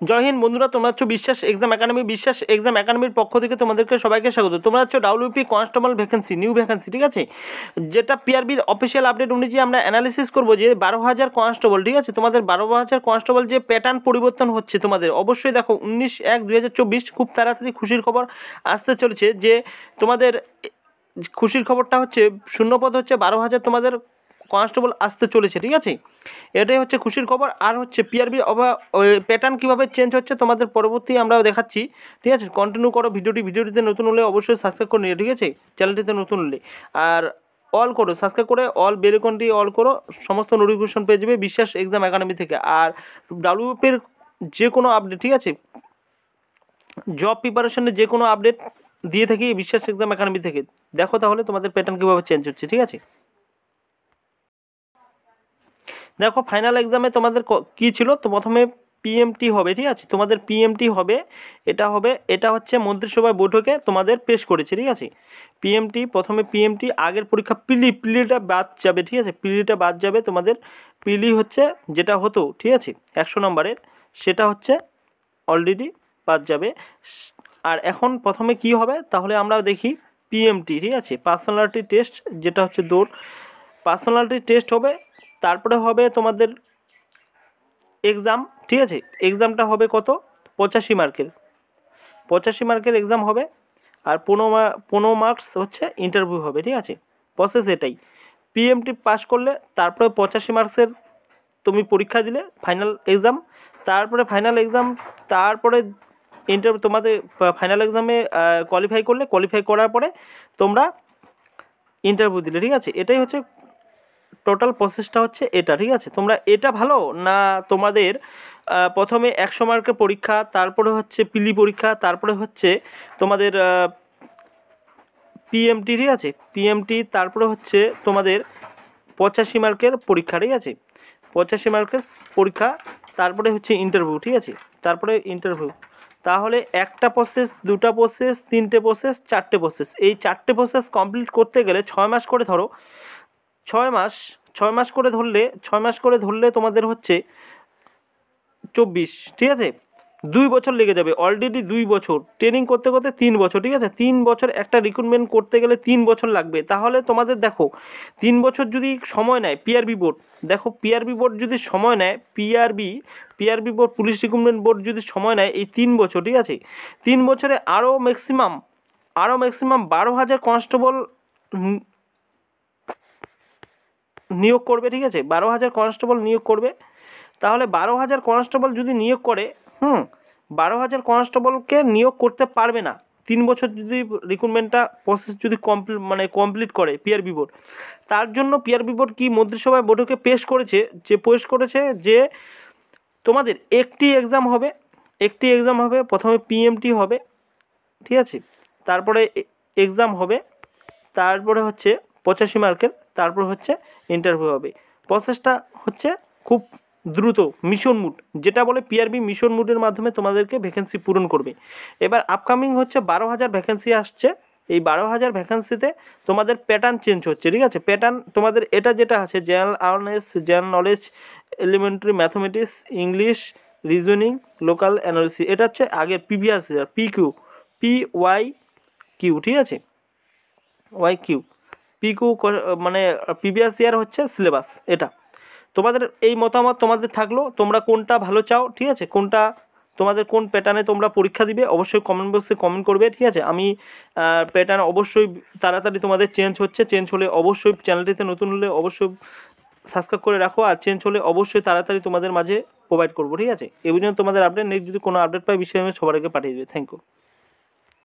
জয় হিন্দ বন্ধুরা, তোমরা হচ্ছে বিশ্বাস এক্সাম একাডেমি। বিশ্বাস এক্সাম একাডেমির পক্ষ থেকে তোমাদেরকে সবাইকে স্বাগত। তোমরা হচ্ছে WP constable vacancy, new vacancy, ঠিক আছে, যেটা পিআরবির অফিসিয়াল আপডেট অনুযায়ী আমরা অ্যানালিসিস করবো যে 12,000 কনস্টেবল, ঠিক আছে, তোমাদের 12,000 কনস্টেবল যে প্যাটার্ন পরিবর্তন হচ্ছে তোমাদের, অবশ্যই দেখো 19/1/2024 খুব তাড়াতাড়ি খুশির খবর আসতে চলেছে যে তোমাদের খুশির খবরটা হচ্ছে শূন্যপদ হচ্ছে 12,000 তোমাদের কনস্টেবল আসতে চলেছে, ঠিক আছে, এটাই হচ্ছে খুশির খবর। আর হচ্ছে পিআরবি প্যাটার্ন কীভাবে চেঞ্জ হচ্ছে তোমাদের পরবর্তী আমরা দেখাচ্ছি, ঠিক আছে। কন্টিনিউ করো ভিডিওটিতে নতুন হলে অবশ্যই সাবস্ক্রাইব করে নিও, ঠিক আছে, চ্যানেলটিতে নতুন হলে। আর অল করো, সাবস্ক্রাইব করে অল বেল আইকনটি অল করো, সমস্ত নোটিফিকেশন পেয়ে যাবে বিশ্বাস এক্সাম একাডেমি থেকে। আর ডাব্লিউপির যে কোনো আপডেট, ঠিক আছে, জব প্রিপারেশনের যে কোনো আপডেট দিয়ে থাকি বিশ্বাস এক্সাম একাডেমি থেকে। দেখো তাহলে তোমাদের প্যাটার্ন কীভাবে চেঞ্জ হচ্ছে, ঠিক আছে। দেখো ফাইনাল এক্সামে তোমাদের কী ছিল, তো প্রথমে পিএমটি হবে, ঠিক আছে, তোমাদের পিএমটি হবে, এটা হচ্ছে মন্ত্রিসভায় বৈঠকে তোমাদের পেশ করেছে, ঠিক আছে। পিএমটি প্রথমে পিএমটি আগের পরীক্ষা পিলিটা বাদ যাবে, ঠিক আছে, পিলিটা বাদ যাবে তোমাদের। পিলি হচ্ছে যেটা হতো, ঠিক আছে, 100 নম্বরের, সেটা হচ্ছে অলরেডি বাদ যাবে। আর এখন প্রথমে কি হবে তাহলে আমরা দেখি পিএমটি, ঠিক আছে, পার্সোনালিটি টেস্ট, যেটা হচ্ছে দৌড়, পার্সোনালিটি টেস্ট হবে। তারপরে হবে তোমাদের এক্সাম, ঠিক আছে, এক্সামটা হবে কত, 85 মার্কের এক্সাম হবে। আর 15 মার্কস হচ্ছে ইন্টারভিউ হবে, ঠিক আছে, প্রসেস এটাই। পিএমটি পাস করলে তারপরে 85 মার্কসের তুমি পরীক্ষা দিলে ফাইনাল এক্সাম, তারপরে ফাইনাল এক্সাম, তারপরে তোমাদের ফাইনাল এক্সামে কোয়ালিফাই করার পরে তোমরা ইন্টারভিউ দিলে, ঠিক আছে, এটাই হচ্ছে টোটাল প্রসেসটা হচ্ছে এটা, ঠিক আছে। তোমরা এটা ভালো না, তোমাদের প্রথমে 100 মার্কের পরীক্ষা, তারপরে হচ্ছে পিলি পরীক্ষা, তারপরে হচ্ছে তোমাদের পিএমটি, ঠিক আছে, পিএমটি, তারপরে হচ্ছে তোমাদের 85 মার্কের পরীক্ষা, ঠিক আছে, 85 মার্কের পরীক্ষা, তারপরে হচ্ছে ইন্টারভিউ, ঠিক আছে, তারপরে ইন্টারভিউ। তাহলে একটা প্রসেস, দুটা প্রসেস, তিনটে প্রসেস, চারটে প্রসেস, এই চারটে প্রসেস কমপ্লিট করতে গেলে 6 মাস করে ধরো, 6 মাস করে ধরলে তোমাদের হচ্ছে 24, ঠিক আছে, 2 বছর লেগে যাবে, অলরেডি 2 বছর ট্রেনিং করতে 3 বছর, ঠিক আছে, 3 বছর একটা রিক্রুটমেন্ট করতে গেলে 3 বছর লাগবে। তাহলে তোমাদের দেখো 3 বছর যদি সময় নেয় পিআরবি বোর্ড, দেখো পিআরবি বোর্ড যদি সময় নেয়, PRB board, police recruitment board যদি সময় নেয় এই 3 বছর, ঠিক আছে, 3 বছরে আরও ম্যাক্সিমাম 12,000 কনস্টেবল নিয়োগ করবে, ঠিক আছে, 12,000 কনস্টেবল নিয়োগ করবে। তাহলে 12,000 কনস্টেবল যদি নিয়োগ করে, 12,000 কনস্টেবলকে নিয়োগ করতে পারবে না 3 বছর যদি রিক্রুটমেন্টটা প্রসেস যদি কমপ্লিট করে পিআরবি বোর্ড। তার জন্য পিআরবি বোর্ড কি মন্ত্রিসভায় বৈঠকে পেশ করেছে যে তোমাদের একটি এক্সাম হবে, প্রথমে পিএমটি হবে, ঠিক আছে, তারপরে এক্সাম হবে, তারপরে হচ্ছে 85 মার্কের, তারপর হচ্ছে ইন্টারভিউ হবে। প্রসেসটা হচ্ছে খুব দ্রুত, মিশন মুড যেটা বলে পিআরবি, মিশন মুডের মাধ্যমে তোমাদেরকে ভ্যাকেন্সি পূরণ করবে। এবার আপকামিং হচ্ছে 12,000 ভ্যাকেন্সি আসছে, এই 12,000 ভ্যাকেন্সিতে তোমাদের প্যাটার্ন চেঞ্জ হচ্ছে, ঠিক আছে। প্যাটার্ন তোমাদের এটা যেটা আছে general awareness, general knowledge, elementary mathematics, English, reasoning, local analysis, এটা হচ্ছে আগের প্রিভিয়াস ইয়ার PYQ, ঠিক আছে, YQ পিকিউ, মানে প্রিভিয়াস ইয়ার হচ্ছে সিলেবাস। এটা তোমাদের এই মতামত তোমাদের থাকলো, তোমরা কোনটা ভালো চাও, ঠিক আছে, কোনটা তোমাদের কোন প্যাটার্নে তোমরা পরীক্ষা দিবে অবশ্যই কমেন্ট বক্সে কমেন্ট করবে, ঠিক আছে। আমি প্যাটার্ন অবশ্যই তাড়াতাড়ি তোমাদের চেঞ্জ হলে অবশ্যই চ্যানেলটিতে নতুন হলে অবশ্যই সাবস্ক্রাইব করে রাখো, আর চেঞ্জ হলে অবশ্যই তাড়াতাড়ি তোমাদের মাঝে প্রোভাইড করবো, ঠিক আছে। এই পর্যন্ত তোমাদের আপডেট, নেক্সট যদি কোনো আপডেট পাই বিষয়ে আমি সবার আগে পাঠিয়ে দেবে। Thank you.